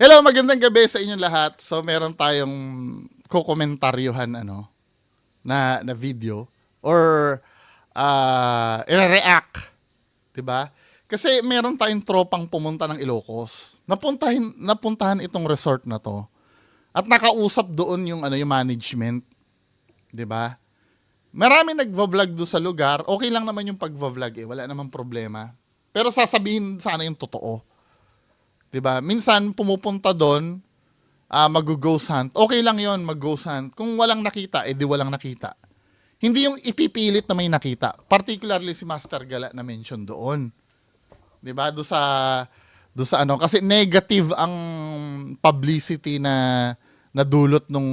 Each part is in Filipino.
Hello, magandang gabi sa inyong lahat. So, meron tayong kukomentaryuhan na video or i-react, 'di ba? Kasi meron tayong tropang pumunta ng Ilocos. Napuntahan itong resort na 'to. At nakausap doon yung management, 'di ba? Marami nagvo-vlog do sa lugar. Okay lang naman yung pagvo-vlog wala namang problema. Pero sasabihin sana yung totoo. 'Di ba? Minsan pumupunta doon, mag-ghost hunt. Okay lang 'yon, mag-ghost hunt. Kung walang nakita, di walang nakita. Hindi yung ipipilit na may nakita. Particularly si Master Gala na mention doon. 'Di ba? Do sa kasi negative ang publicity na nadulot nung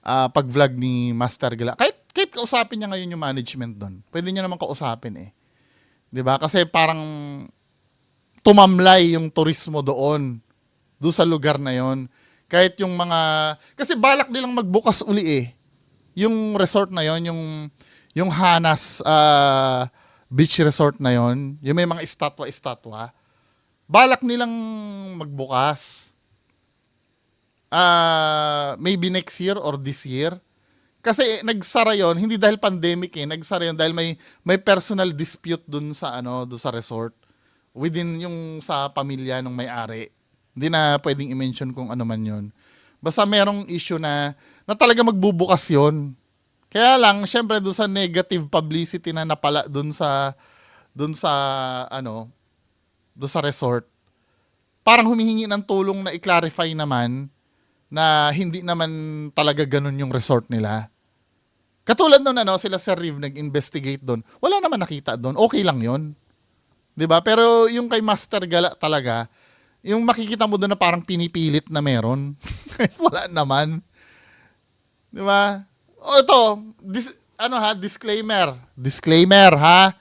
pag-vlog ni Master Gala. Kahit kausapin niya ngayon yung management doon. Pwede niya naman kausapin 'Di ba? Kasi parang tumamlay yung turismo doon sa lugar na yon. Kahit yung kasi balak nilang magbukas uli yung resort na yon, yung Hanas Beach Resort na yon, yung may mga estatwa, balak nilang magbukas. Maybe next year or this year. Kasi nagsara yon hindi dahil pandemic nagsara yon dahil may personal dispute dun sa dun sa resort within yung sa pamilya ng may-ari. Hindi na pwedeng i-mention kung ano man yun. Basta merong issue na talaga magbubukas yun. Kaya lang, syempre doon sa negative publicity na napala doon sa resort, parang humihingi ng tulong na i-clarify naman na hindi naman talaga ganun yung resort nila. Katulad nun sila Sir Riv nag-investigate doon. Wala naman nakita doon. Okay lang yun. 'Di ba? Pero yung kay Master Gala talaga, yung makikita mo doon na parang pinipilit na meron. Wala naman. 'Di ba? O ito, disclaimer. Disclaimer ha.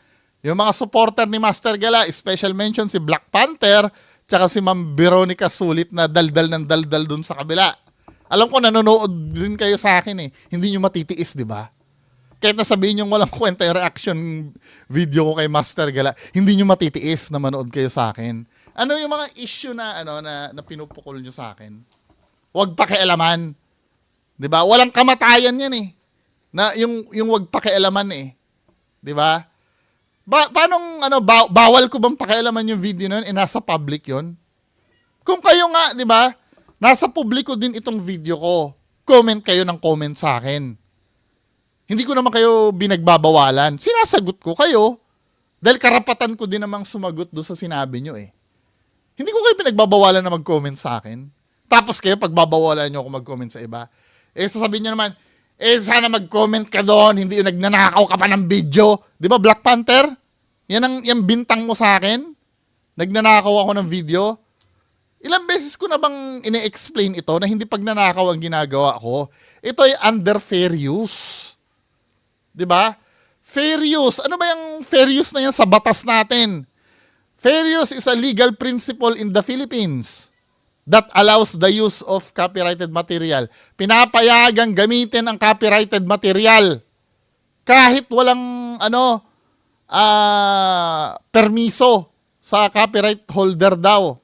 Yung mga supporter ni Master Gala, special mention si Black Panther, tsaka si Ma'am Veronica Sulit na daldal ng daldal doon sa kabila. Alam ko nanonood din kayo sa akin Hindi nyo matitiis, 'di ba? Kahit nasabihin nyo walang kwenta yung reaction video ko kay Master Gala, hindi nyo matitiis na manood kayo sa akin. Ano yung mga issue na pinupukol nyo sa akin? Huwag pakialaman. 'Di ba? Walang kamatayan yan Na yung huwag pakialaman 'Di ba? Paanong bawal ko bang pakialaman yung video na yun? Nasa public 'yon. Kung kayo nga, 'di ba? Nasa publiko din itong video ko. Comment kayo ng comment sa akin. Hindi ko naman kayo binagbabawalan. Sinasagot ko kayo. Dahil karapatan ko din namang sumagot doon sa sinabi nyo Hindi ko kayo pinagbabawalan na mag-comment sa akin. Tapos kayo, pagbabawalan nyo ako mag-comment sa iba. Sasabihin nyo naman, sana mag-comment ka doon, hindi yung nagnanakaw ka pa ng video. Di ba, Black Panther? Yan bintang mo sa akin? Nagnanakaw ako ng video? Ilang beses ko na bang ine-explain ito na hindi pagnanakaw ang ginagawa ko? Ito ay under fair use. 'Di ba? Fair use. Ano ba yung fair use na yan sa batas natin? Fair use is a legal principle in the Philippines that allows the use of copyrighted material. Pinapayagang gamitin ang copyrighted material kahit walang permiso sa copyright holder daw.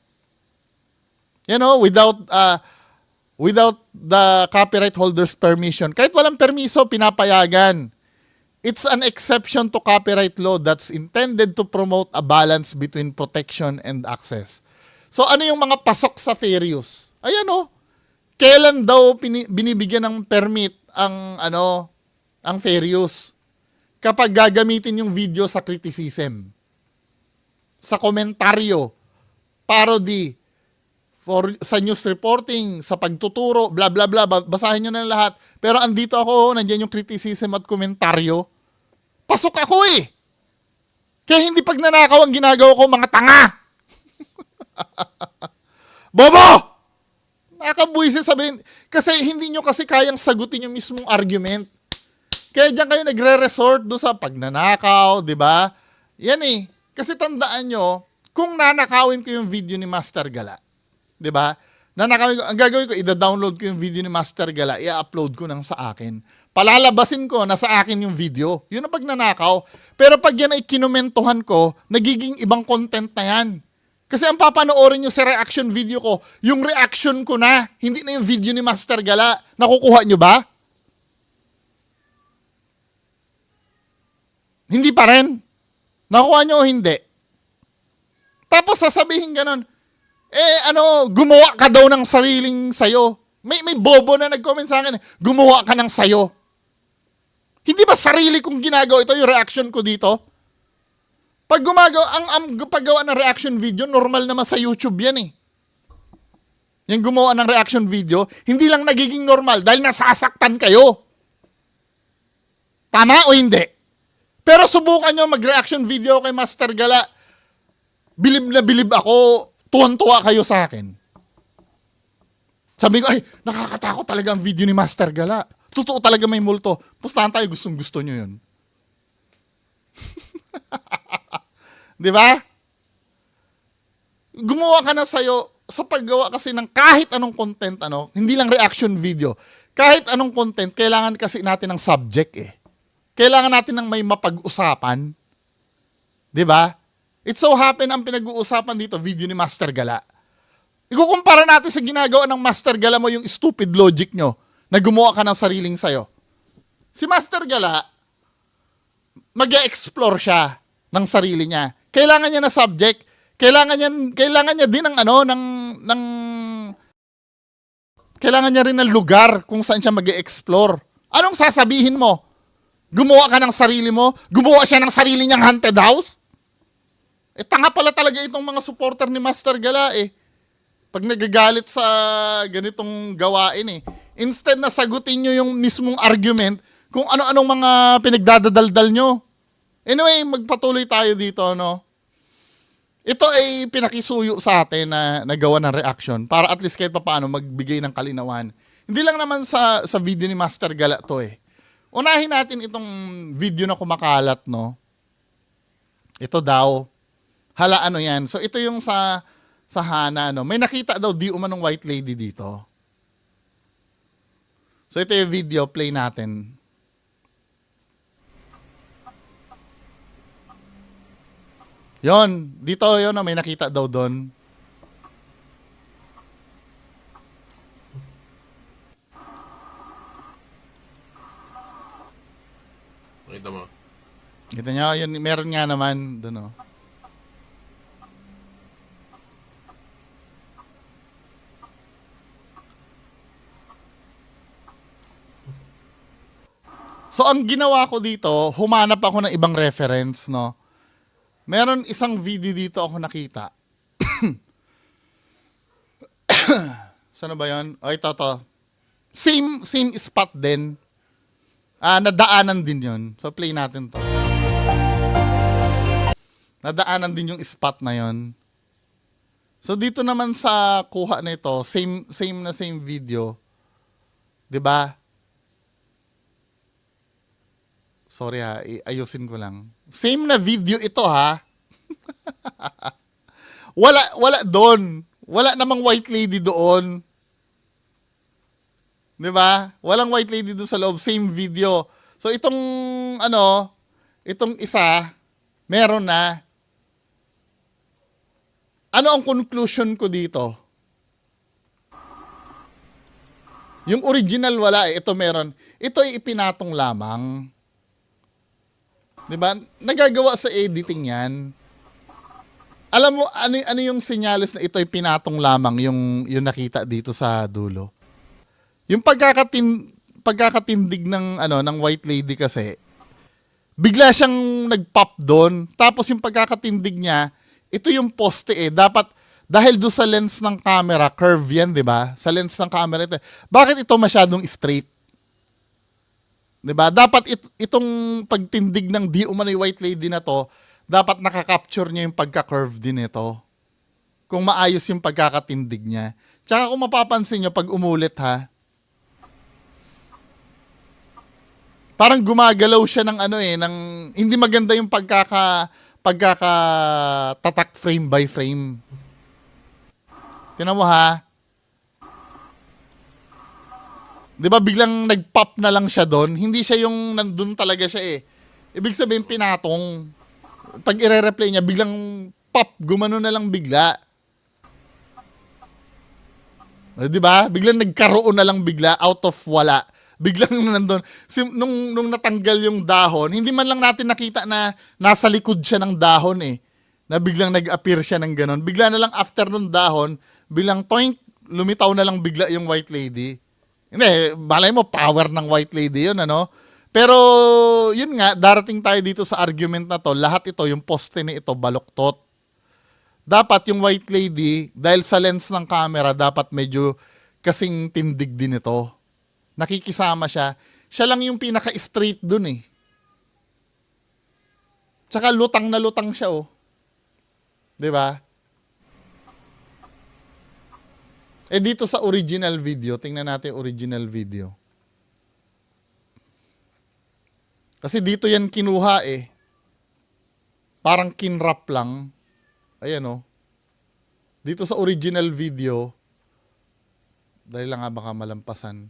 Without the copyright holder's permission. Kahit walang permiso, pinapayagan. It's an exception to copyright law that's intended to promote a balance between protection and access. So ano yung mga pasok sa fair use? Ayan kailan daw binibigyan ng permit ang fair use? Kapag gagamitin yung video sa criticism, sa komentaryo, parody, sa news reporting, sa pagtuturo, bla bla bla, basahin nyo na lahat. Pero andito ako, nandiyan yung criticism at komentaryo. Pasok ako Kaya hindi pagnanakaw ang ginagawa ko, mga tanga! Bobo! Nakakabuisit sabihin. Kasi hindi nyo kasi kayang sagutin yung mismong argument. Kaya diyan kayo nagre-resort do sa pagnanakaw, di ba? Yan Kasi tandaan nyo, kung nanakawin ko yung video ni Master Gala, 'di ba? Ang gagawin ko, i-download ko yung video ni Master Gala, i-upload ko nang sa akin. Palalabasin ko na sa akin yung video. Yun ang pagnanakaw. Pero pag yan ay kinomentuhan ko, nagiging ibang content na yan. Kasi ang papanoorin nyo sa reaction video ko, yung reaction ko na, hindi na yung video ni Master Gala. Nakukuha nyo ba? Hindi pa rin. Nakuha nyo o hindi? Tapos sasabihin ganon, gumawa ka daw ng sariling sayo. May bobo na nag-comment sa akin, gumawa ka ng sayo. Hindi ba sarili kong ginagawa ito, yung reaction ko dito? Pag paggawa ng reaction video, normal naman sa YouTube yan eh. Yung gumawa ng reaction video, hindi lang nagiging normal dahil nasasaktan kayo. Tama o hindi? Pero subukan nyo mag-reaction video kay Master Gala. Bilib na bilib ako, tuwan-tuwa kayo sa akin. Sabi ko, ay, nakakatakot talaga ang video ni Master Gala. Totoo talaga may multo. Pustahan tayo, gustong-gusto nyo yun. Di ba? Gumawa ka na sa'yo sa paggawa kasi ng kahit anong content, hindi lang reaction video. Kahit anong content, kailangan kasi natin ng subject eh. Kailangan natin ng may mapag-usapan. Di ba? It so happen ang pinag-uusapan dito, video ni Master Gala. Ikukumpara natin sa ginagawa ng Master Gala mo yung stupid logic nyo na gumawa ka ng sariling sayo. Si Master Gala, mag-e-explore siya ng sarili niya. Kailangan niya na subject, kailangan niya din kailangan niya rin ng lugar kung saan siya mag-e-explore. Anong sasabihin mo? Gumawa ka ng sarili mo? Gumawa siya ng sarili niyang haunted house? Tanga pala talaga itong mga supporter ni Master Gala eh. Pag nagagalit sa ganitong gawain eh. Instead na sagutin nyo yung mismong argument kung ano-anong mga pinagdadadaldal nyo. Anyway, magpatuloy tayo dito, Ito ay pinakisuyo sa atin na nagawa ng reaction para at least kahit paano magbigay ng kalinawan. Hindi lang naman sa video ni Master Gala to eh. Unahin natin itong video na kumakalat, Ito daw. Hala, yan? So, ito yung sa Hana, May nakita daw di umanong white lady dito. So, ito yung video. Play natin. Yon, dito may nakita daw doon. Nakita mo? Kita nyo, yun, meron nga naman doon, So, ang ginawa ko dito, humanap ako ng ibang reference, Meron isang video dito ako nakita. Saan ba yun? Ito. Same spot din. Nadaanan din yun. So, play natin to. Nadaanan din yung spot na yun. So, dito naman sa kuha na ito, same video. 'Di ba? Sorry ayusin ko lang. Same na video ito ha. wala doon. Wala namang white lady doon. 'Di ba? Walang white lady doon sa loob, same video. So itong itong isa meron na. Ano ang conclusion ko dito? Yung original wala ito meron. Ito ay ipinatong lamang. 'Di ba? Nagagawa sa editing 'yan. Alam mo ano yung senyales na ito ay pinatong lamang yung nakita dito sa dulo. Yung pagkakatindig ng white lady kasi bigla siyang nag-pop doon. Tapos yung pagkakatindig niya, ito yung poste dapat dahil do sa lens ng camera, curve 'yan, 'di ba? Sa lens ng camera ito. Bakit ito masyadong straight? 'Di ba? Dapat itong pagtindig ng di umano'y white lady na to, dapat nakaka-capture niya yung pagka-curve din ito. Kung maayos yung pagkakatindig niya. Tsaka kung mapapansin niyo pag umulit parang gumagalaw siya ng ng hindi maganda yung pagkakatatak frame by frame. Tingnan mo ha. 'Di ba biglang nag-pop na lang siya doon? Hindi siya yung nandun talaga siya eh. Ibig sabihin pinatong. Pag ire-replay niya, biglang pop, gumano na lang bigla. Di ba? Biglang nagkaroon na lang bigla out of wala. Biglang nandun. Nung natanggal yung dahon, hindi man lang natin nakita na nasa likod siya ng dahon eh. Na biglang nag-appear siya ng ganon. Bigla na lang after nung dahon, bilang toink, lumitaw na lang bigla yung white lady. Hindi, balay mo, power ng white lady yun, ano? Pero, yun nga, darating tayo dito sa argument na to, lahat ito, yung poste ni ito, baluktot. Dapat yung white lady, dahil sa lens ng camera, dapat medyo kasing tindig din ito. Nakikisama siya. Siya lang yung pinaka-straight dun eh. Tsaka lutang na lutang siya oh. 'Di ba? Eh dito sa original video, tingnan natin yung original video. Kasi dito yan kinuha eh. Parang kinrap lang. Ayan oh. Dito sa original video, dahil lang nga baka malampasan.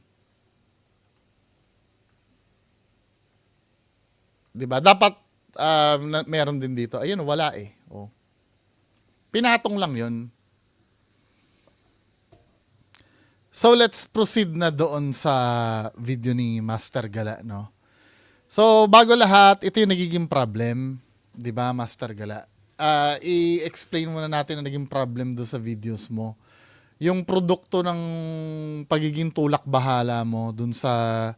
'Di ba? Dapat meron din dito. Ayun, wala eh. Oh. Pinatong lang 'yun. So let's proceed na doon sa video ni Master Gala, no? So bago lahat, ito yung nagiging problem, 'di ba, Master Gala? I-explain muna natin ang naging problem do sa videos mo. Yung produkto ng pagiging tulak bahala mo dun sa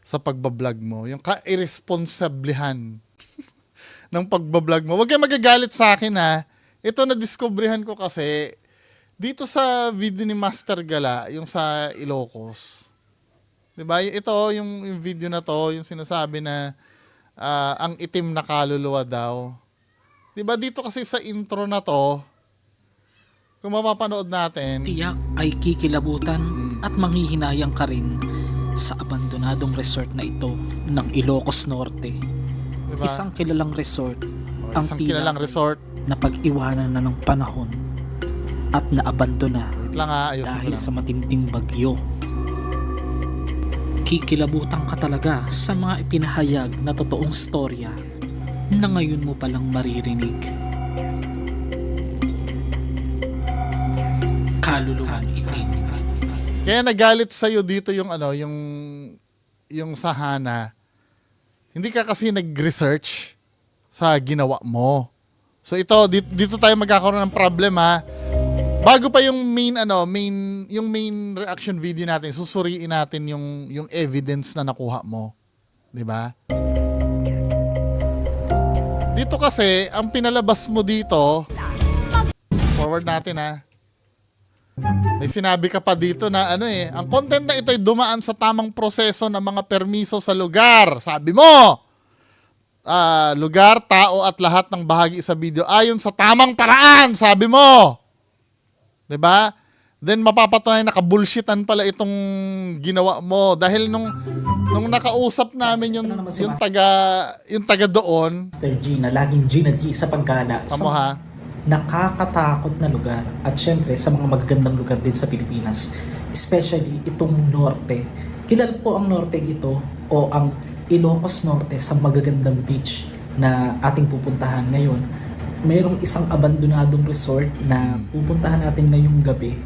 pagbablog mo, yung ka-irresponsablihan ng pagbablog mo. Huwag kayong magagalit sa akin ha. Ito na-discoveryhan ko kasi dito sa video ni Master Gala, yung sa Ilocos. 'Di ba? Ito yung video na to, yung sinasabi na ang itim na kaluluwa daw. 'Di ba dito kasi sa intro na to, kung mapapanood natin, tiyak ay kikilabutan at manghihinayang ka rin sa abandonadong resort na ito ng Ilocos Norte. diba? Isang kilalang resort ang Isang tila kilalang resort. na pag-iwanan na ng panahon at naabandona Wait lang ha, ayusin ko dahil lang. sa matinding bagyo. Kikilabutan ka talaga sa mga ipinahayag na totoong storya na ngayon mo palang maririnig. Kaluluwang itim. Kaya nagalit sa iyo dito yung ano, yung sa Hana. Hindi ka kasi nag-research sa ginawa mo. So ito dito tayo magkakaroon ng problem ha. Bago pa yung main reaction video natin, susuriin natin yung evidence na nakuha mo. 'Di ba? Dito kasi ang pinalabas mo dito, forward natin ha. May sinabi ka pa dito na ang content na ito ay dumaan sa tamang proseso ng mga permiso sa lugar. Sabi mo, lugar, tao at lahat ng bahagi sa video ayon sa tamang paraan. Sabi mo. 'Di ba? Then mapapatunayan na bullshitan pala itong ginawa mo dahil nung nakausap namin yung taga doon. Master G na laging G na G sa paggala. Tamo ha. Nakakatakot na lugar at syempre sa mga magagandang lugar din sa Pilipinas, especially itong Norte. Kilala po ang Norte ito o ang Ilocos Norte sa magagandang beach na ating pupuntahan ngayon. Mayroong isang abandonadong resort na pupuntahan natin ngayong gabi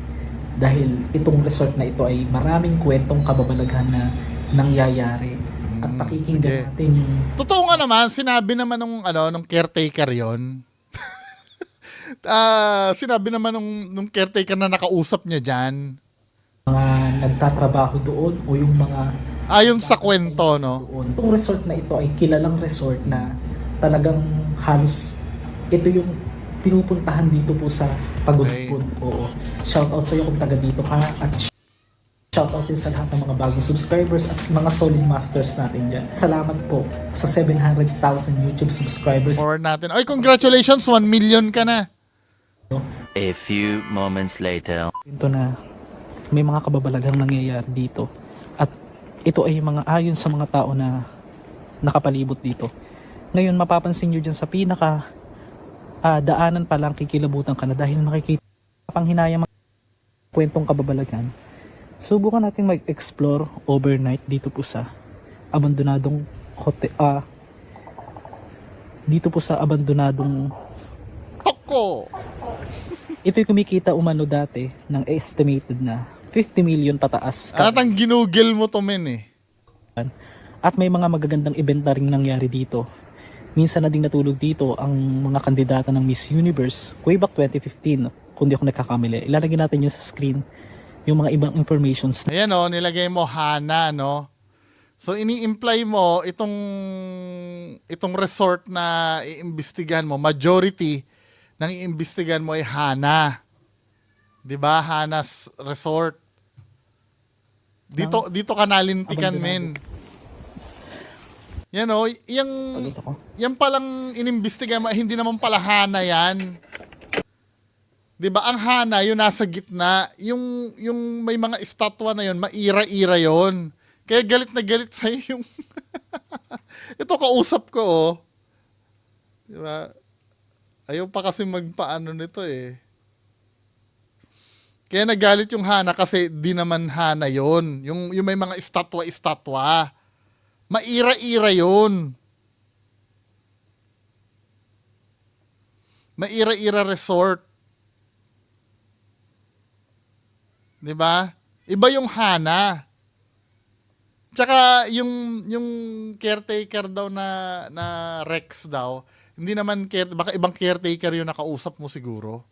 dahil itong resort na ito ay maraming kwentong kababalaghan na nangyayari at pakikinggan natin yung... Totoo nga naman, sinabi naman nung caretaker yon. Sinabi naman nung caretaker na nakausap niya dyan. Mga nagtatrabaho doon o yung mga... Ayon sa kwento, no? Doon. Itong resort na ito ay kilalang resort na talagang halos ito yung pinupuntahan dito po sa Pagudpud. Oo. Shoutout sa iyo kung taga dito ka at shoutout din sa lahat ng mga bagong subscribers at mga solid masters natin dyan. Salamat po sa 700,000 YouTube subscribers. Forward natin. Ay, congratulations! 1 million ka na. A few moments later. Ito na may mga kababalaghang nangyayari dito. At ito ay mga ayon sa mga tao na nakapalibot dito. Ngayon mapapansin nyo dyan sa pinaka daanan pa lang kikilabutan ka na dahil makikita panghinayang mga kwentong kababalaghan. Subukan natin mag-explore overnight dito po sa abandonadong hotel. Dito po sa abandonadong ko. Ito'y kumikita umano dati ng estimated na 50 million pataas. Anatang ginugel mo to men eh. At may mga magagandang event na rin nangyari dito. Minsan na ding natulog dito ang mga kandidata ng Miss Universe way back 2015, kung di ako nagkakamali. Ilalagay natin yun sa screen, yung mga ibang informations. Ayan o, nilagay mo Hana, no? So ini-imply mo itong resort na iimbestigahan mo, majority ng iimbestigahan mo ay Hana. 'Di ba? Hana's Resort. Dito ka nalintikan, men. Yan o, yan palang inimbestigahan mo, hindi naman pala Hana yan. 'Di ba? Ang Hana, yung nasa gitna, yung may mga estatwa na yun, maira-ira yon. Kaya galit na galit sa'yo yung... Ito kausap ko, oh. Diba? Ayaw pa kasi magpaano nito eh. Kaya nagalit yung Hana kasi di naman Hana yon. Yung may mga estatwa. Maira-ira yon. Maira-ira Resort. Diba? Iba yung Hana. Tsaka yung caretaker daw na Rex daw, hindi naman baka ibang caretaker yung nakausap mo siguro.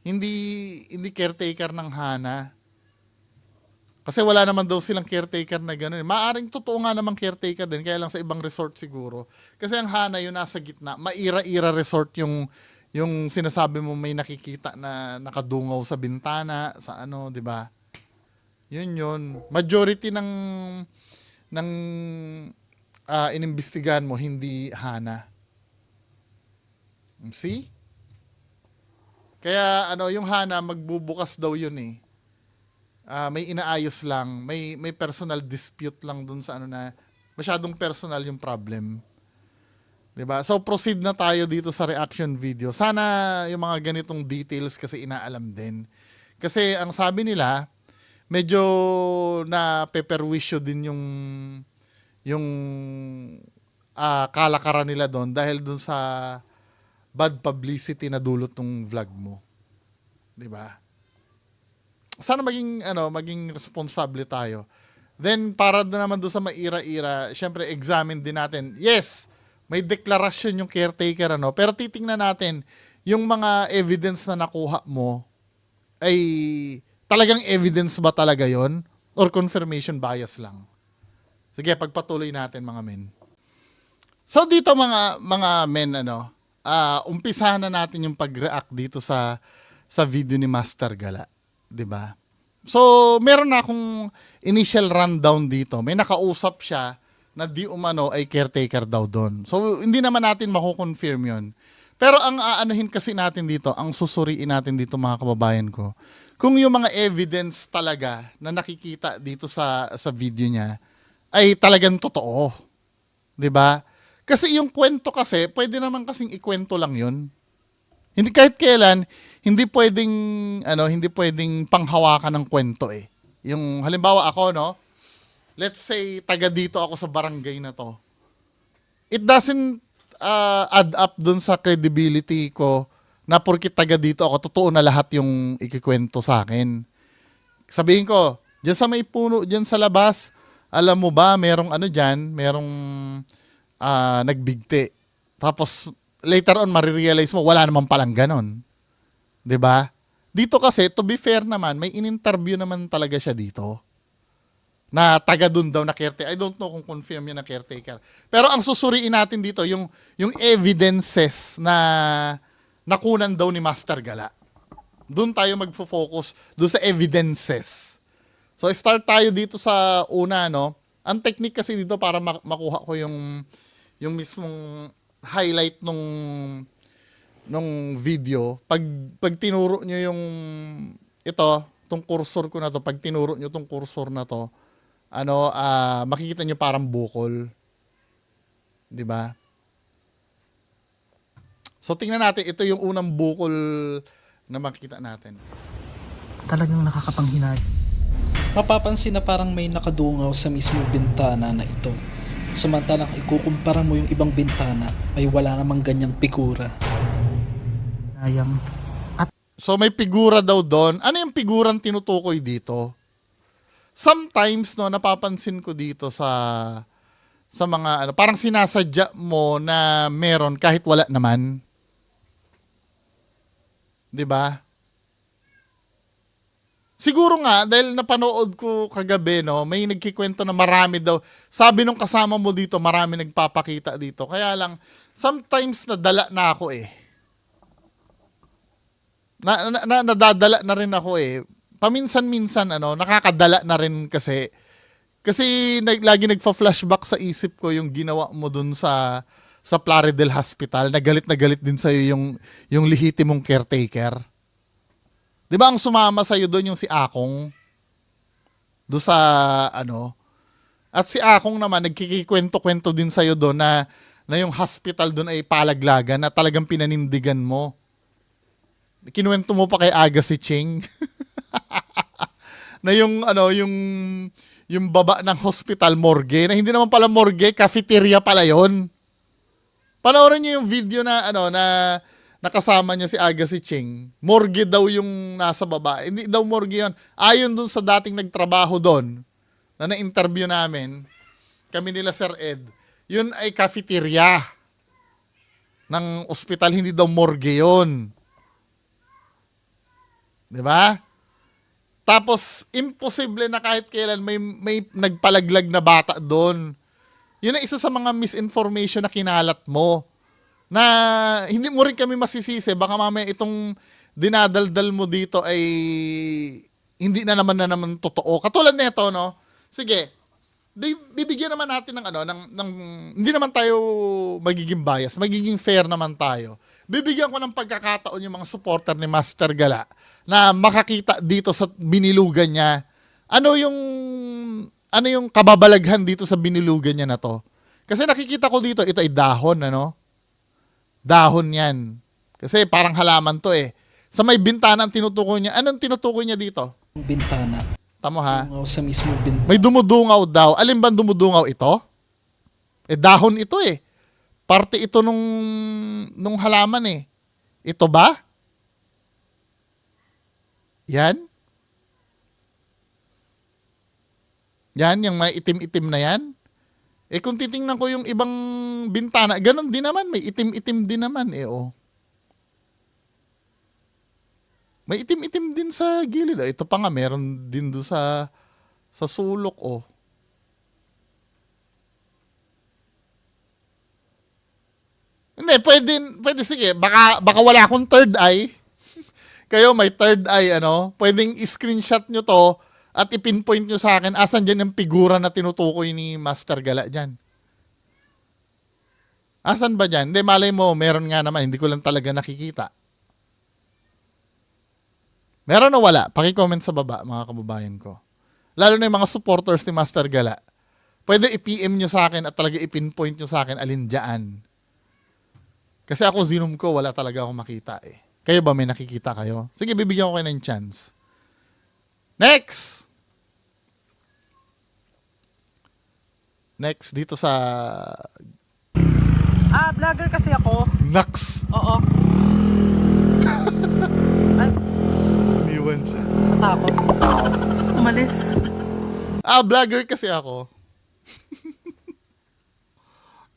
Hindi caretaker ng Hana. Kasi wala naman daw silang caretaker na gano'n. Maaring totoo nga namang caretaker din, kaya lang sa ibang resort siguro. Kasi ang Hana yung nasa gitna, maira-ira resort yung sinasabi mo may nakikita na nakadungaw sa bintana, sa ano, 'di ba? Yun. Majority ng inimbestigahan mo, hindi Hana. See? Kaya yung Hana, magbubukas daw yun eh. May inaayos lang, may personal dispute lang dun sa na masyadong personal yung problem. 'Di ba? So proceed na tayo dito sa reaction video. Sana yung mga ganitong details kasi inaalam din. Kasi ang sabi nila, medyo na peperwisyo din yung kalakaran nila doon dahil doon sa bad publicity na dulot ng vlog mo. 'Di ba? Sana maging responsable tayo. Then para naman doon sa maira-ira, syempre examine din natin. Yes, may deklarasyon yung caretaker pero titingnan natin yung mga evidence na nakuha mo ay talagang evidence ba talaga yon or confirmation bias lang. Sige, pagpatuloy natin mga men. So dito mga men umpisahan na natin yung pag-react dito sa video ni Master Gala, 'di ba? So meron na akong initial rundown dito. May nakausap siya na di umano ay caretaker daw doon. So hindi naman natin mako-confirm 'yon. Pero ang aanuhin kasi natin dito, ang susuriin natin dito mga kababayan ko, kung yung mga evidence talaga na nakikita dito sa video niya ay talagang totoo. 'Di ba? Kasi yung kwento kasi, pwede naman kasing ikwento lang 'yun. Hindi kahit kailan hindi pwedeng panghawakan ng kwento eh. Yung halimbawa ako, let's say taga dito ako sa barangay na to. It doesn't add up dun sa credibility ko na porkit taga dito ako, totoo na lahat yung ikikwento sa akin. Sabihin ko, dyan sa may puno, dyan sa labas, alam mo ba, merong nagbigti. Tapos, later on, marirealize mo, wala naman palang ganon. 'Di ba? Dito kasi, to be fair naman, may in-interview naman talaga siya dito. Na taga dun daw na caretaker. I don't know kung confirm yun na caretaker. Pero ang susuriin natin dito, yung evidences na nakunan daw ni Master Gala. Doon tayo magfo-focus, doon sa evidences. So start tayo dito sa una, Ang technique kasi dito para makuha ko yung mismong highlight nung video. Pag tinuro nyo tong cursor ko na to, pag tinuro nyo tong cursor na to, makikita nyo parang bukol. 'Di ba? So tingnan natin, ito yung unang bukol na makita natin. Talagang nakakapanghinay. Mapapansin na parang may nakadungaw sa mismong bintana na ito. Samantalang ikukumpara mo yung ibang bintana ay wala namang ganyang pikura. Ayang. So may figura daw doon. Ano yung figurang tinutukoy dito? Sometimes no napapansin ko dito sa mga ano, parang sinasadya mo na meron kahit wala naman. 'Di ba? Siguro nga dahil napanood ko kagabi no, may nagkikwento na marami daw. Sabi nung kasama mo dito, marami nagpapakita dito. Kaya lang sometimes nadala na ako eh. Nadadala na rin ako eh. Paminsan-minsan ano, nakakadala na rin kasi lagi nagfa-flashback sa isip ko yung ginawa mo dun sa Plaridel Hospital. Na galit din sa yung lihiti mong caretaker. 'Di ba ang sumama sa iyo doon yung si Akong? Do sa ano? At si Akong naman nagkikikwento-kwento din sa iyo doon na yung hospital doon ay palaglagan na talagang pinanindigan mo. Kinuwento mo pa kay Aga si Ching. Na yung ano, yung baba ng hospital morgue na hindi naman pala morgue, cafeteria pala 'yon. Panoorin niyo yung video na ano na nakasama niya si Aga si Ching. Morgue daw yung nasa baba. Hindi daw morgue 'yon. Ayon dun sa dating nagtrabaho doon na na-interview namin, kami nila Sir Ed, yun ay cafeteria ng ospital, hindi daw morgue 'yon. 'Di ba? Tapos imposible na kahit kailan may nagpalaglag na bata doon. Yun ang isa sa mga misinformation na kinalat mo. Na hindi mo rin kami masisisi. Baka mamaya itong dinadaldal mo dito ay hindi na naman totoo. Katulad nito, no? Sige. Bibigyan naman natin ng ano, ng hindi naman tayo magiging bias, magiging fair naman tayo. Bibigyan ko ng pagkakataon yung mga supporter ni Master Gala na makakita dito sa binilugan niya. Ano yung kababalaghan dito sa binilugan niya na to? Kasi nakikita ko dito, ito ay dahon, ano? Dahon yan. Kasi parang halaman to eh. Sa may bintana ang tinutukoy niya. Anong tinutukoy niya dito? Bintana. Tamo ha? Sa mismo bintana. May dumudungaw daw. Alin ba dumudungaw ito? Eh dahon ito eh. Parte ito nung halaman eh. Ito ba? Yan? Yan, yung may itim-itim na yan? Eh kung titingnan ko yung ibang bintana, ganun din naman. May itim-itim din naman eh oh. May itim-itim din sa gilid. Ito pa nga, meron din doon sa sulok, oh. Hindi, pwede sige. Baka wala akong third eye. Kayo may third eye, ano? Pwedeng i-screenshot nyo to at i-pinpoint nyo sa akin asan dyan yung figura na tinutukoy ni Master Gala dyan. Asan ba dyan? Hindi, malay mo, meron nga naman. Hindi ko lang talaga nakikita. Meron o wala? Paki-comment sa baba, mga kababayan ko. Lalo na yung mga supporters ni Master Gala. Pwede i-PM nyo sa akin at talaga i-pinpoint nyo sa akin alin dyan. Kasi ako, Zinom ko, wala talaga akong makita eh. Kayo ba may nakikita kayo? Sige, bibigyan ko kayo ng chance. Next! Next, dito sa... Vlogger kasi ako. Nax! Oo. Ay, Iniwan siya. natakot. Umalis. Vlogger kasi ako.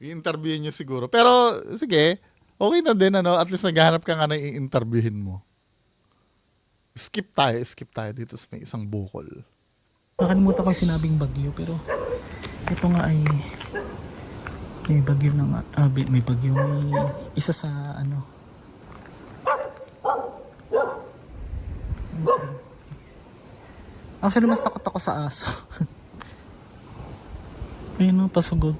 I-interviewin nyo siguro. Pero, sige, okay na din, ano? At least naghahanap ka nga na i-interviewin mo. Skip tayo dito sa may isang bukol. Nakalimutan ko yung sinabing bagyo, pero ito nga ay may bagyo na nga. May bagyo. May isa sa ano. Actually, mas takot ako sa aso. Ayun o, pasugod.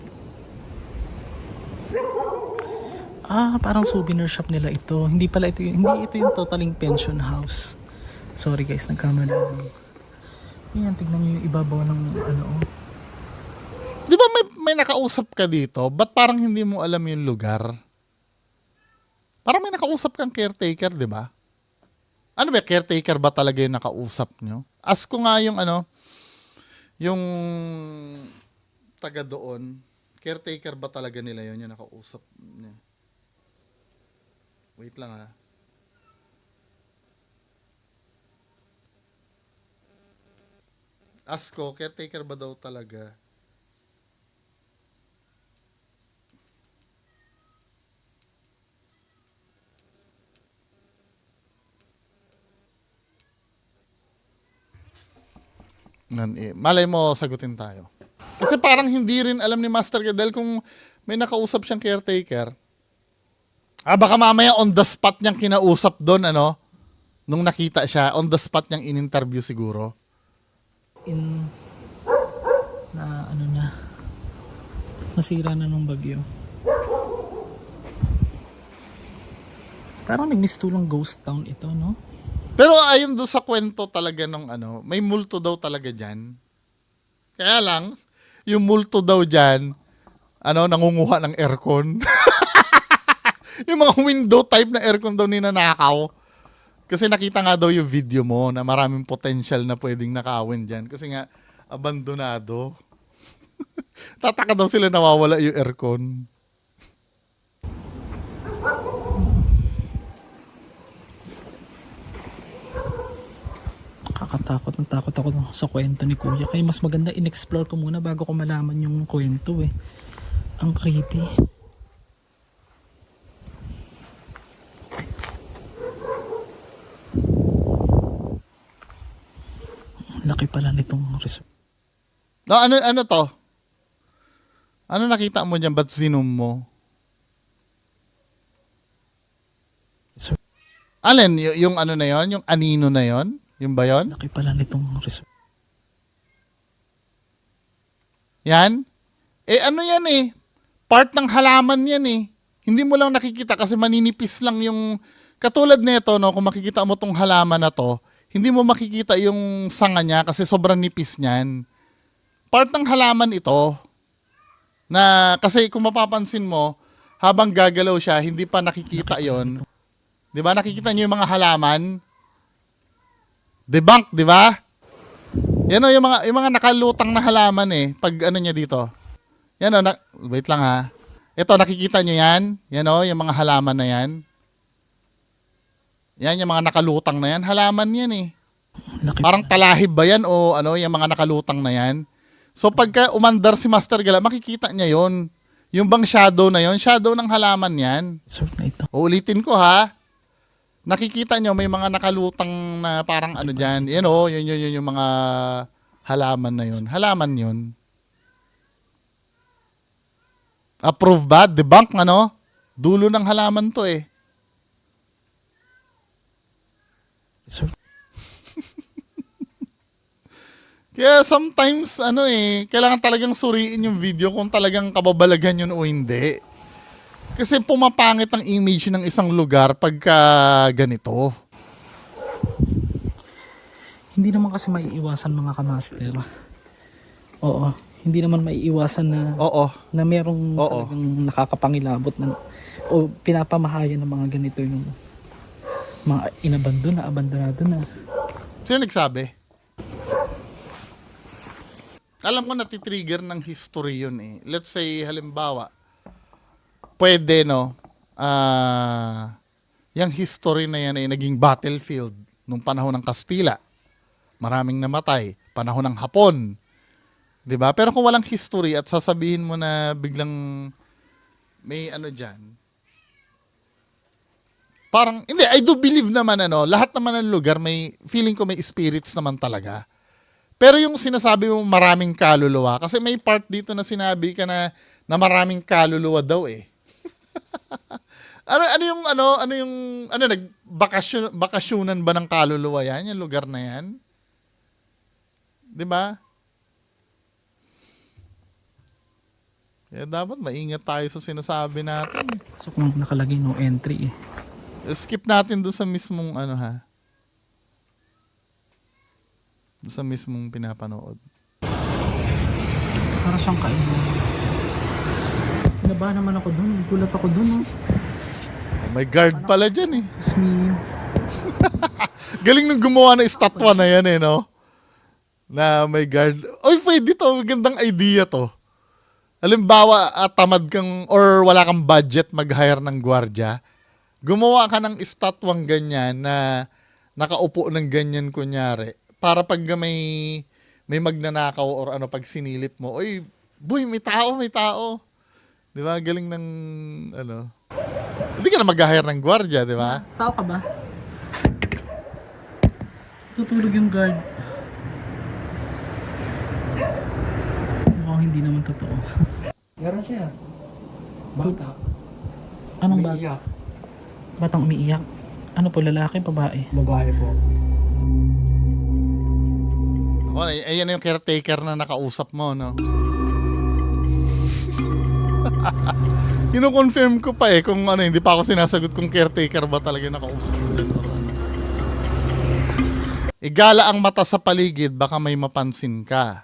Parang souvenir shop nila ito. Hindi ito yung totaling pension house. Sorry guys, nagkamali lang. Ayan, tignan nyo yung ibabaw ng ano. Di ba may nakausap ka dito? Ba't parang hindi mo alam yung lugar? Parang may nakausap kang caretaker, di ba? Ano ba, caretaker ba talaga yung nakausap nyo? Ask ko nga yung ano, yung taga doon. Caretaker ba talaga nila yun yung nakausap niya? Wait lang ha. Asko, caretaker ba daw talaga? Malay mo, sagutin tayo. Kasi parang hindi rin alam ni Master Gadel kung may nakausap siyang caretaker. Baka mamaya on the spot niyang kinausap doon, ano? Nung nakita siya, on the spot niyang in-interview siguro. Nasira na nung bagyo. Parang nagmistulong ghost town ito, no? Pero ayon doon sa kwento talaga nung may multo daw talaga dyan. Kaya lang, yung multo daw dyan, nangunguha ng aircon. Yung mga window type na aircon daw ninanakaw. Kasi nakita nga daw yung video mo na maraming potential na pwedeng nakawin dyan. Kasi nga, abandonado. Tataka daw sila nawawala yung aircon. Natakot ako sa kwento ni Kuya. Kaya mas maganda in-explore ko muna bago ko malaman yung kwento eh. Ang creepy. Laki pala nitong resort. No, ano to? Ano nakita mo dyan? Ba't zoom mo? Alin? Yung ano na yon? Yung anino na yon? Yung ba yon? Laki pala nitong resort. Yan? Ano yan eh? Part ng halaman yan eh. Hindi mo lang nakikita kasi maninipis lang yung... Katulad nito, no, kung makikita mo tong halaman na to, hindi mo makikita yung sanga niya kasi sobrang nipis niyan. Part ng halaman ito. Na kasi kung mapapansin mo, habang gagalaw siya, hindi pa nakikita yon. 'Di ba? Nakikita niyo yung mga halaman? Debunk, 'di ba? Yan o, yung mga nakalutang na halaman eh. Pag ano niya dito. Yan o, wait lang ha. Ito, nakikita niyo yan? Yan o, yung mga halaman na yan. Yan, yung mga nakalutang na yan. Halaman yan eh. Parang talahib ba yan o yung mga nakalutang na yan? So pagka umandar si Master Gala, makikita niya yon. Yung bang shadow na yon, shadow ng halaman yan. Uulitin ko ha. Nakikita nyo, may mga nakalutang na parang dyan. Yan o, yun yung mga halaman na yun. Halaman yun. Approve ba? Debunk Dulo ng halaman to eh. Kaya sometimes, kailangan talagang suriin yung video kung talagang kababalaghan yun o hindi. Kasi pumapangit ang image ng isang lugar pagka ganito. Hindi naman kasi maiiwasan mga kamaster. Oo, hindi naman maiiwasan na na merong talagang nakakapangilabot na o pinapamahayan ng mga ganito yung mga abandonado na. Sino nagsabi? Alam ko natitrigger ng history yun eh. Let's say, halimbawa, pwede yung history na yan ay naging battlefield nung panahon ng Kastila. Maraming namatay. Panahon ng Hapon. 'Di ba? Pero kung walang history at sasabihin mo na biglang may dyan. Parang, hindi, I do believe naman lahat naman ng lugar may, feeling ko may spirits naman talaga. Pero yung sinasabi mo maraming kaluluwa, kasi may part dito na sinabi ka na maraming kaluluwa daw eh. Nagbakasyonan ba ng kaluluwa yan, yung lugar na yan? 'Di ba? Kaya dapat maingat tayo sa sinasabi natin. So kung nakalagay no entry eh. Skip natin doon sa mismong doon sa mismong pinapanood. Para siyang kainan. Kinaba naman ako doon. Gulat ako doon. May guard pala dyan eh. Me. Galing nung gumawa ng estatwa na yan eh, no? Na may guard. Oy, pwede to. Magandang idea to. Halimbawa, tamad kang or wala kang budget mag-hire ng gwardya. Gumawa ka ng estatwang ganyan na nakaupo ng ganyan kunyari. Para pag may magnanakaw or ano pag sinilip mo, oy, boy, may tao, may tao. Di ba? Galing ng, ano. Hindi ka na mag-hire ng gwardiya, di ba? Tao ka ba? Tutulog yung guard. Mukhang hindi naman totoo. Meron siya. Bata. Anong bata? Umiiyak. Batang umiiyak? Ano po, lalaki, babae? Babae po. Ako, ayan yung caretaker na nakausap mo, no? Kino-confirm ko pa kung ano, hindi pa ako sinasagot kung caretaker ba talaga nakausap mo dyan or ano. Igala ang mata sa paligid, baka may mapansin ka.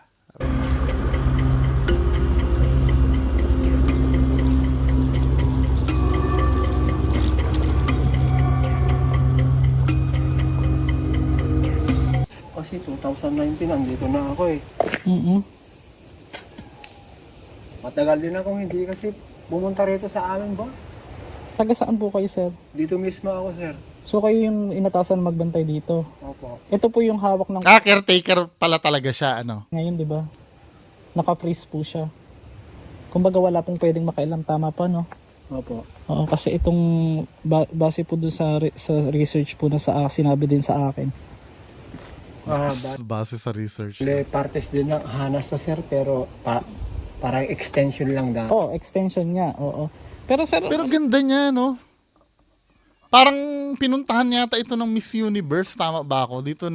Kasi 2019 nandito na ako eh. Matagal din akong hindi kasi pumunta rito sa amin ba? Taga saan po kayo, sir? Dito mismo ako, sir. So kayo yung inatasan magbantay dito. Opo. Ito po yung hawak ng Caretaker pala talaga siya, ano? ngayon, di ba? Naka-freeze po siya. Kumbaga wala pong pwedeng makailang, tama pa, no? Opo. Oo, kasi itong base po dun sa research po na sinabi din sa akin. Base sa research. Partes din ng hanas to, sir, pero parang extension lang dati. Oh, extension niya. Oo. Pero sir, Pero ganda niya, no? Parang pinuntahan yata ito ng Miss Universe, tama ba ako? Dito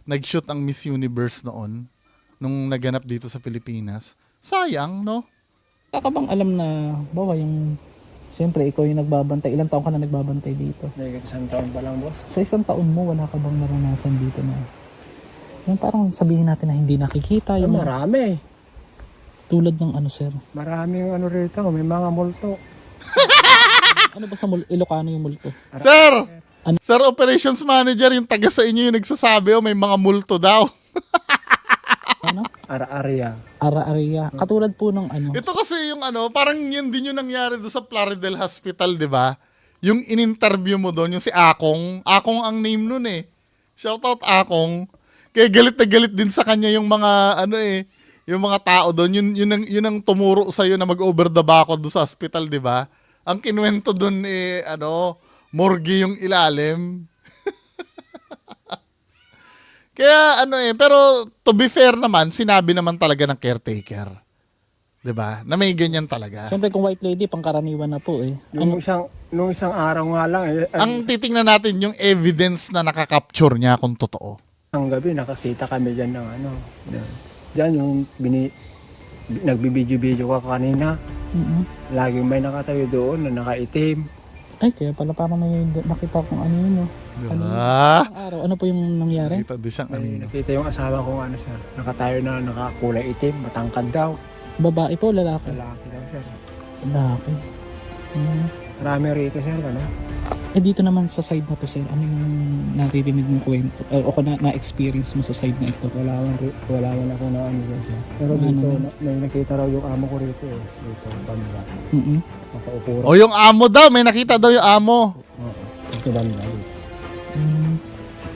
nag-shoot ang Miss Universe noon, nung naganap dito sa Pilipinas. Sayang, no? ka bang alam na, bawa yung, siyempre ikaw yung nagbabantay, ilang taon ka na nagbabantay dito? Isang taon pa lang, boss. Sa isang taon mo, wala ka bang naranasan dito na, yung parang sabihin natin na hindi nakikita, yung Marami. tulad ng ano, sir? Maraming ano rito, may mga multo. Ano ba sa Ilocano yung multo? Sir! Ano? Sir, operations manager, yung taga sa inyo yung nagsasabi, may mga multo daw. Ano? Ara-aria. Ara-aria. Katulad po ng ano. Ito kasi yung ano, parang yun din yung nangyari doon sa Plaridel Hospital, di ba? Yung in-interview mo doon, yung si Akong. Akong ang name nun eh. Shoutout Akong. Kaya galit na galit din sa kanya yung mga, ano eh, yung mga tao doon. Yun ang tumuro sa'yo na mag-over the backod doon sa hospital, di ba? Ang kinuwento doon eh, ano, morgue yung ilalim. Kaya ano eh, pero to be fair naman, sinabi naman talaga ng caretaker. 'Di ba? Na may ganyan talaga. Siyempre kung white lady, pangkaraniwan na po eh. Nung isang araw nga lang, Ang titingnan natin yung evidence na nakakapture niya kung totoo. ang gabi nakakita kami dyan ng ano. Dyan yung nagbibideo-video ka kanina. Laging may nakatayo doon na nakaitim. Ay, kaya pala parang may nakita kong ano yun, no? Ah, Ang araw, ano po yung nangyari? nakita din siyang ano. May nakita yung asawa kong ano siya. Nakatayo na nakakulay itim, matangkad daw. Babae po, lalaki? Lalaki daw siya. Lalaki. Marami rito siya, ano? Eh dito naman sa side na to, sir, ano yung naririnig mong kwento? O na-experience mo sa side na ito? Wala man ako na ano siya. Pero dito, may nakita raw yung amo ko rito eh. Dito, banda. Nakaupo raw. O yung amo daw, may nakita daw yung amo. Dito banda.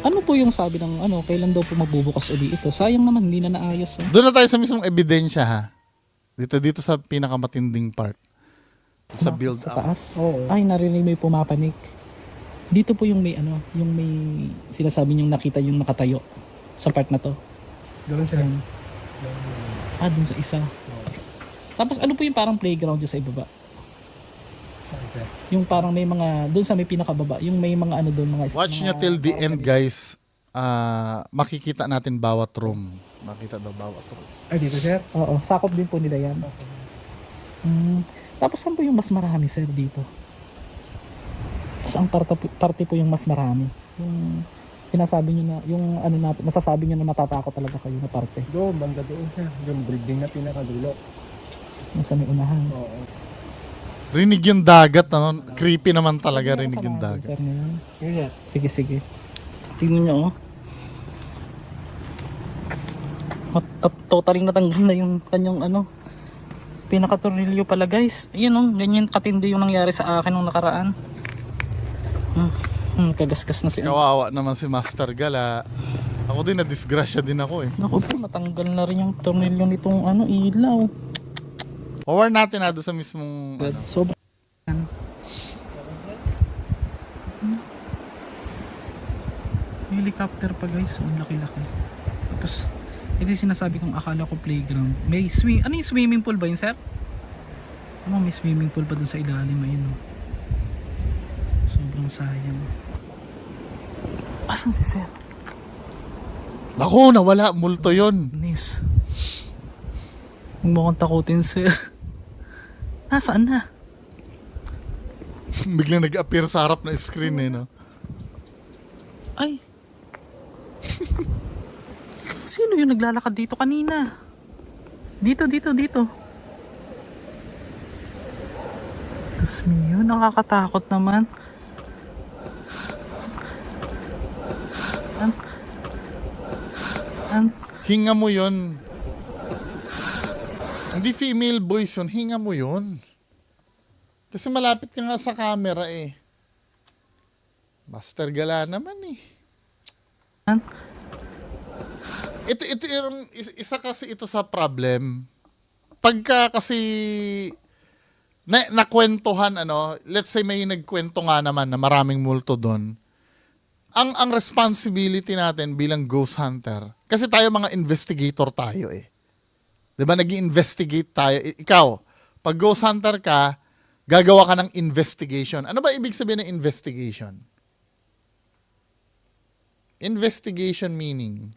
Ano po yung sabi ng ano, kailan daw po magbubukas uli ito? Sayang naman, hindi na naayos. Doon na tayo sa mismong ebidensya ha. Dito sa pinakamatinding part. Sa build Sa up. taas? Oo. Ay, narinig mo yung pumapanik. Dito po yung may ano, yung may sinasabi niyong nakita yung nakatayo sa part na to. Doon siya. Dun sa isa. Tapos ano po yung parang playground dyan sa ibaba? Yung parang may mga, dun sa may pinakababa, yung may mga ano dun, mga Watch nyo till the end guys. Makikita natin bawat room. Makita daw bawat room. Ay, dito sir? Oo, sakop din po nila yan. Tapos saan po yung mas marami, sir, dito? Saan parte po yung mas marami? Yung sinasabi nyo na, yung ano na, masasabi nyo na matatakot talaga kayo na parte. Doon, banda doon siya. Yung building na pinakadulo. Yung sa may unahan. Oo. Rinig yung dagat. Ano? Creepy naman talaga rinig yung Sir, dagat. ngayon. Yun yan. Sige, sige. Tingnan nyo, oh. Totally natanggal na yung kanyang ano, pinaka-tornilyo pala, guys. Ayun, oh, ganyan katindi yung nangyari sa akin nung nakaraan. Kagasgas na siya. Kawawa naman si Master Gala. Ako Ako din, na-disgrasya din ako eh. Naku po, natanggal na rin yung tornilyo nitong ano, ilaw. Power natin doon sa mismong... God, sobrang may helicopter pa guys, ang laki-laki. Tapos, ito yung sinasabi kong akala ko playground. May ano yung swimming pool ba yun, sir? Ano, may swimming pool pa dun sa ilalim, ayun oh. Sobrang sayang. Asan si sir? Naku, nawala. Multo yun. Nis. Huwag mo akong takutin, sir. Nasaan na? Biglang nag-appear sa harap na screen eh, no? Ay. Sino yung naglalakad dito kanina? Dito. Diyos mio, nakakatakot naman. Hinga mo yun. Hindi female voice yun. Hinga mo yun. Kasi malapit ka nga sa camera eh. Master Gala naman eh. Ito isa kasi ito sa problem. Pagka kasi nakwentuhan let's say may nagkwento nga naman na maraming multo doon. Ang responsibility natin bilang ghost hunter, kasi tayo mga investigator tayo eh. 'Di ba, nag-investigate tayo. Ikaw, pag ghost hunter ka, gagawa ka ng investigation. Ano ba ibig sabihin ng investigation? Investigation meaning,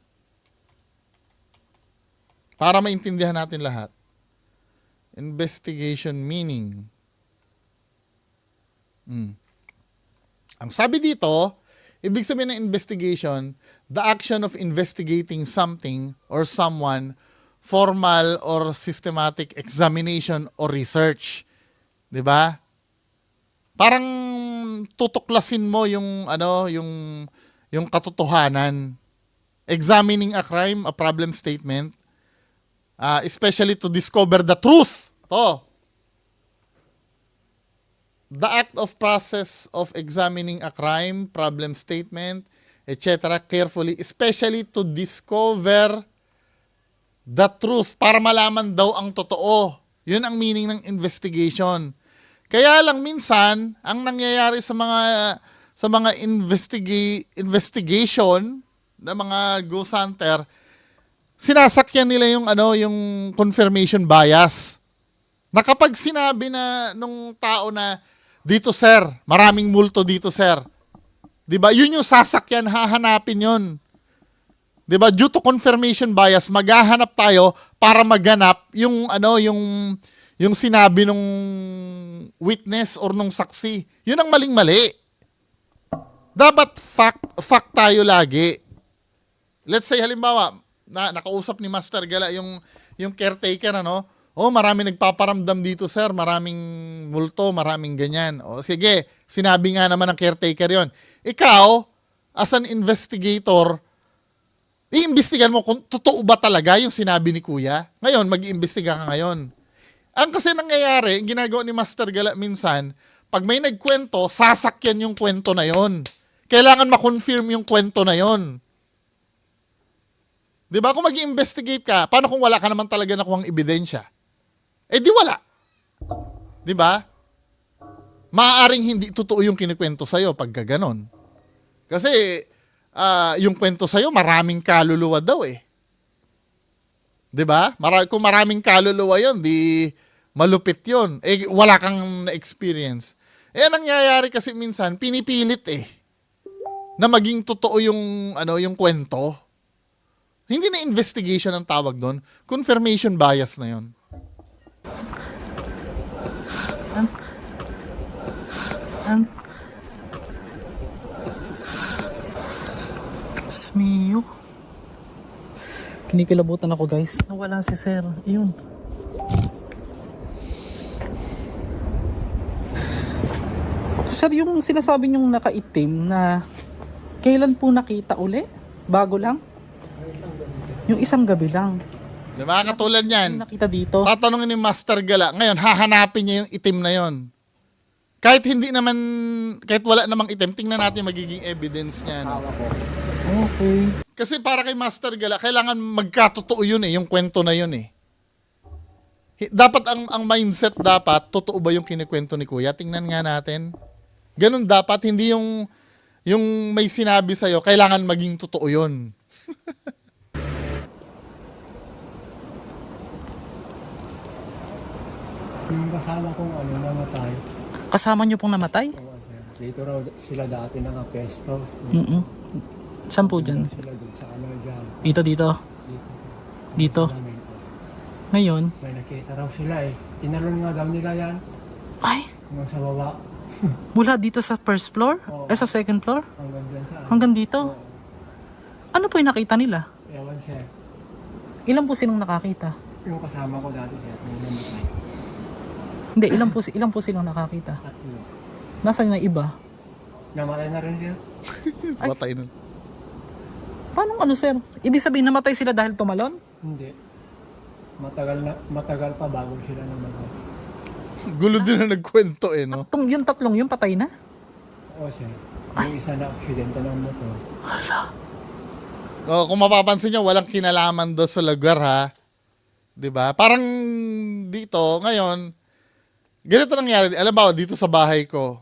para maintindihan natin lahat. Investigation meaning. Ang sabi dito, ibig sabihin ng investigation, the action of investigating something or someone, formal or systematic examination or research. 'Di ba? Parang tutuklasin mo yung yung katotohanan. Examining a crime, a problem statement, especially to discover the truth. The act of process of examining a crime, problem statement, etc. carefully, especially to discover the truth, para malaman daw ang totoo. Yun ang meaning ng investigation. Kaya lang minsan, ang nangyayari sa mga investigation ng mga ghost hunter, sinasakyan nila yung confirmation bias. Na kapag sinabi na nung tao na, dito sir, maraming multo dito sir. 'Di ba? Yun yung sasakyan, hahanapin yun. 'Di ba? Due to confirmation bias, maghahanap tayo para maganap yung yung sinabi nung witness or nung saksi. Yun ang maling-mali. Dapat fact tayo lagi. Let's say halimbawa, nakausap ni Master Gala yung caretaker marami nagpaparamdam dito sir, maraming multo, maraming ganyan. Sige, sinabi nga naman ng caretaker yon. Ikaw, as an investigator, iimbestigan mo kung totoo ba talaga yung sinabi ni kuya. Ngayon, mag-iimbestiga ka ngayon. Ang kasi nangyayari, yung ginagawa ni Master Gala minsan, pag may nagkwento, sasakyan yung kwento na yon. Kailangan ma-confirm yung kwento na yon. Diba? Kung mag-investigate ka, paano kung wala ka naman talaga nakuhang ebidensya? Di wala. Diba? Maaaring hindi totoo yung kinikwento sa'yo pagka ganon. Kasi, yung kwento sa'yo, maraming kaluluwa daw eh. Diba? Kung maraming kaluluwa yun, di malupit yun. Wala kang na-experience. Ang nangyayari kasi minsan, pinipilit na maging totoo yung kwento. Hindi na investigation ang tawag doon. Confirmation bias na yun. Mio. Kinikilabutan ako guys. Nawala si sir. Ayun. Sir, yung sinasabi nyong nakaitim na kailan po nakita uli? Bago lang? Yung isang gabi lang. Diba? Katulad yan. Yung nakita dito. Tatanungin ni Master Gala. Ngayon, hahanapin niya yung itim na yon. Kahit wala namang itim, tingnan natin magiging evidence niya. Okay. Kasi para kay Master Gala, kailangan magkatotoo yun eh, yung kwento na yun eh. Dapat ang mindset dapat, totoo ba yung kinikwento ni Kuya? Tingnan nga natin. Ganun dapat, hindi yung may sinabi sa'yo, kailangan maging totoo yun. Yung kasama kong namatay. Kasama niyo pong namatay? Oo, sir. Dito raw sila dati nakapesto. Mm. Saan po dyan? Sila doon sa dyan. Dito. Dito. Dito. Namin po. Ngayon? May nakita raw sila eh. Tinalon nga daw nila yan. Ay! Hanggang sa baba. Mula dito sa first floor? Oo. Sa second floor? Hanggang dyan sa Hanggang dito? Oo. Ano po yung nakita nila? Ewan sir. Ilan po silang nakakita? Yung kasama ko dati sir. Yung namatay. Hindi, ilan po silang nakakita? Tatlo. Nasaan na iba? Namatay na rin sir. Patay nun. Paano ano sir? Ibig sabihin namatay sila dahil tumalon? Hindi. Matagal pa bago sila namatay. Gulo din na nagkwento eh, no? Yung tatlong yung patay na? Oo sir. Yung isa na aksidente ng motor. Oh, kung mapapansin nyo, walang kinalaman doon sa lugar ha. 'Di ba? Parang dito, ngayon, ganito nangyari. Alam ba, dito sa bahay ko,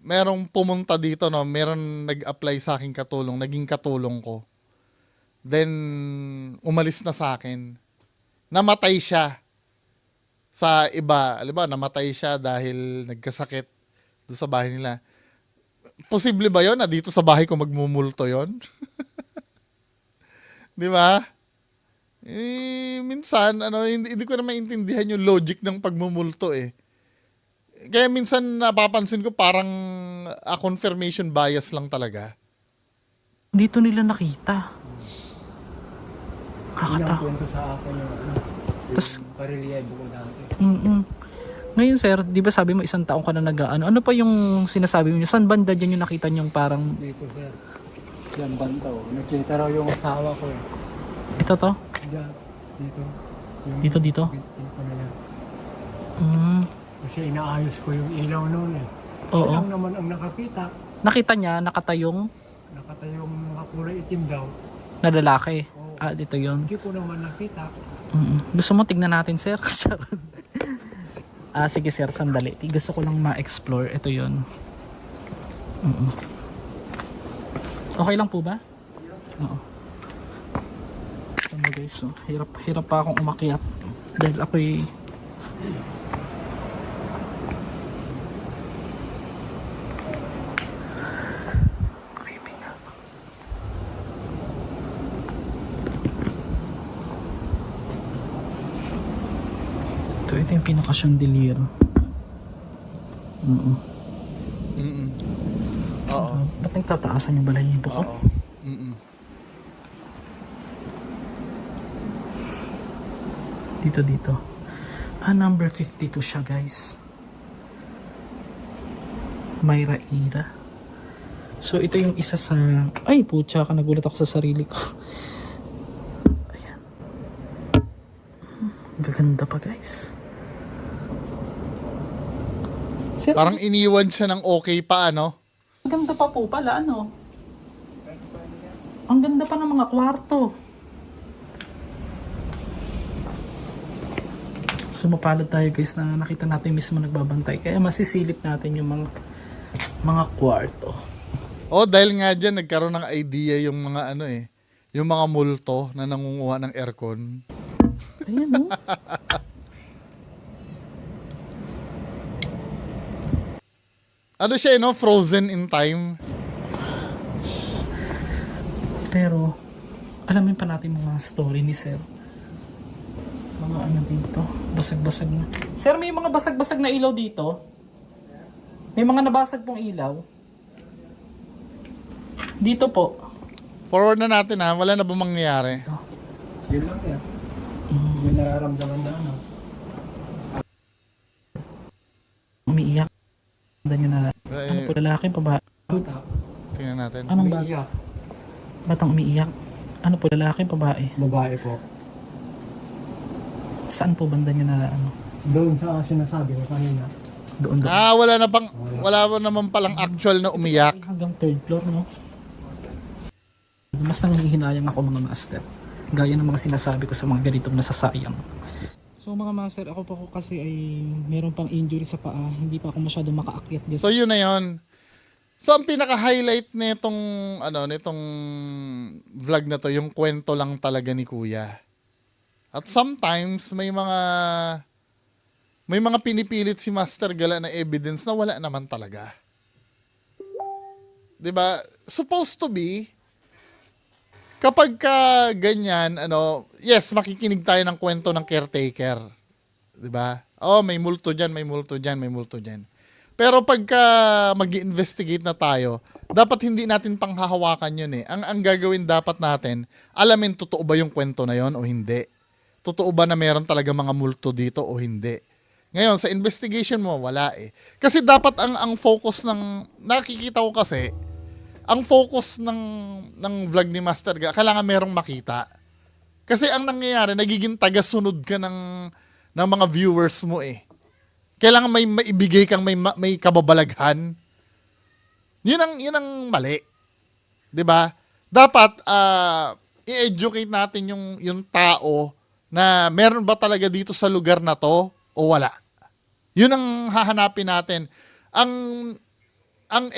merong pumunta dito, no? Meron nag-apply sa akin katulong, naging katulong ko. Then, umalis na sa akin. Namatay siya sa iba. Alam ba, namatay siya dahil nagkasakit doon sa bahay nila. Posible ba yon na dito sa bahay ko magmumulto yon? Di ba? Minsan, hindi ko na maintindihan yung logic ng pagmumulto eh. Kaya minsan napapansin ko parang confirmation bias lang talaga. Dito nila nakita. Yun ang Kakata. kwento sa akin yung Tas- karelyebo ko dati. Ngayon sir, di ba sabi mo isang taong ka na nag-ano? Ano pa yung sinasabi mo? Saan banda dyan yung nakita niyong parang... Dito sir. Diyan banta oh. Nakita raw yung asawa ko eh. Ito to? Diyan. Dito. Yung Dito? Dito nila. Kasi inaayos ko yung ilaw noon eh. Oo. Siya lang naman ang nakakita. Nakita niya, nakatayong Nakatayong nakakulay itim daw. na lalaki. Oo. Dito yon. Hindi ko naman nakita. Gusto mo tignan natin sir? Charot. Sige sir, sandali. Gusto ko lang ma-explore. Ito yon. Okay lang po ba? Oo. Ano guys, so, hirap pa akong umakyat. Dahil ako'y creepy na. Ito yung pinaka-chandelier. Mm-mm. Oo. Ba't nagtataasan yung balahibo ko? Oo. Mm-mm. Dito. Number 52 siya guys. Myra Ira. So ito yung isa sa... Ay putya ka, nagulat ako sa sarili ko. Ayan. Gaganda pa guys. Sir, Parang iniwan siya ng okay pa, ano? ang ganda pa po pala, ano? Ang ganda pa ng mga kwarto. Sumapalad tayo guys na nakita natin mismo nagbabantay. Kaya masisilip natin yung mga kwarto. Oh, dahil nga dyan, nagkaroon ng idea yung mga yung mga multo na nangunguha ng aircon. Ayan o. Ano siya, no? Frozen in time. Pero, alamin pa natin mga story ni Sir. Mga ano dito, basag-basag na. Sir, may mga basag-basag na ilaw dito. May mga nabasag pong ilaw. Dito po. Forward na natin ha. Wala na ba mangyayari? Yun lang yan. May nararamdaman na ano. Umiiyak. Tanda nyo na. Ano po, lalaki pa ba? Tingnan natin. Anong ba? Umiiyak. Batang umiiyak. Ano po, lalaki babae? Babae po. Saan po banda nyo na ano? Doon sa sinasabi ko kanina. Doon. Wala pa naman palang actual na umiyak. Hanggang third floor, no? Mas nanghihinayang ako mga master. Gaya ng mga sinasabi ko sa mga ganitong nasasayang. So mga master, ako po kasi ay meron pang injury sa paa. Hindi pa ako masyadong makaakyat. So yun na yun. So ang pinaka-highlight nitong vlog na to, yung kwento lang talaga ni Kuya. At sometimes may mga pinipilit si Master Gala na evidence na wala naman talaga. 'Di ba? Supposed to be kapag ka ganyan, yes, makikinig tayo ng kwento ng caretaker. 'Di ba? Oh, may multo diyan, may multo diyan, may multo diyan. Pero pagka mag-investigate na tayo, dapat hindi natin panghahawakan yun eh. Ang gagawin dapat natin, alamin totoo ba yung kwento na yon o hindi. Totoo ba na meron talaga mga multo dito o hindi. Ngayon, sa investigation mo, wala eh. Kasi dapat ang focus nakikita ko kasi, ang focus ng vlog ni Master Ga, kailangan merong makita. Kasi ang nangyayari, nagiging tagasunod ka ng mga viewers mo eh. Kailangan may maibigay kang may kababalaghan. Yun ang mali. 'Di ba? Dapat i-educate natin yung tao na meron ba talaga dito sa lugar na to o wala. Yun ang hahanapin natin. Ang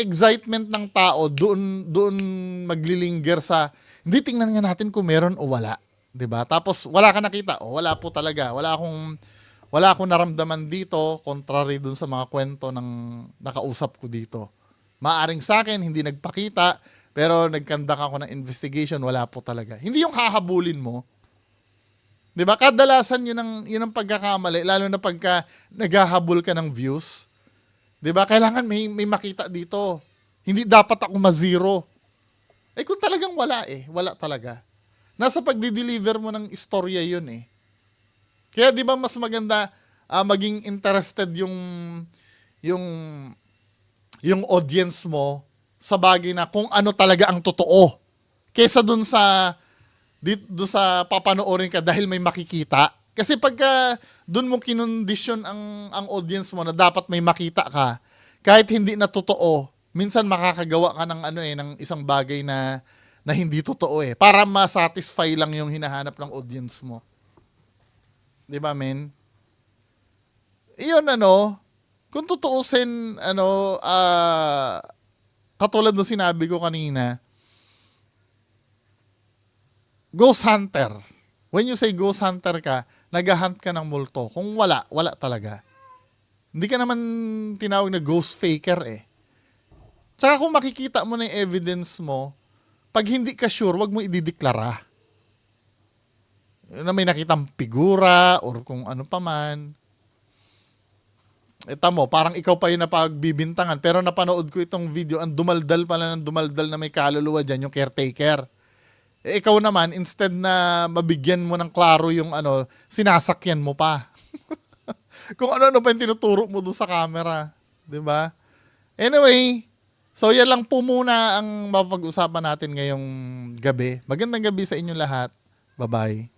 excitement ng tao doon maglilinger sa hindi, tingnan nga natin kung meron o wala, 'di ba? Tapos wala ka nakita o wala po talaga. Wala akong naramdaman dito, contrary dun sa mga kwento ng nakausap ko dito. Maaring sa akin, hindi nagpakita, pero nagkandak ako ng investigation, wala po talaga. Hindi yung hahabulin mo. 'Di ba? Kadalasan yun ang pagkakamali, lalo na pagka naghahabol ka ng views. 'Di ba? Kailangan may makita dito. Hindi dapat ako ma-zero. Eh kung talagang wala wala talaga. Nasa pagdi-deliver mo ng istorya yun eh. Kaya 'di ba mas maganda maging interested yung audience mo sa bagay na kung ano talaga ang totoo kaysa dun sa papanoorin ka dahil may makikita. Kasi pagka dun mo kinondisyon ang audience mo na dapat may makita ka, kahit hindi na totoo, minsan makakagawa ka ng isang bagay na hindi totoo para ma-satisfy lang yung hinahanap ng audience mo. 'Di ba, men? Iyon kung tutuusin katulad ng sinabi ko kanina, ghost hunter. When you say ghost hunter ka, nag-hunt ka ng multo. Kung wala talaga. Hindi ka naman tinawag na ghost faker eh. Tsaka kung makikita mo na yung evidence mo, pag hindi ka sure, wag mo idideklara na may nakitang figura or kung ano pa man. Ito mo, parang ikaw pa yung napagbibintangan. Pero napanood ko itong video, ang dumaldal pala ng dumaldal na may kaluluwa dyan, yung caretaker. Ikaw naman, instead na mabigyan mo ng klaro yung sinasakyan mo pa. Kung ano pa yung tinuturo mo doon sa camera. 'Di ba? Anyway, so yan lang po muna ang mapag-usapan natin ngayong gabi. Magandang gabi sa inyong lahat. Bye-bye.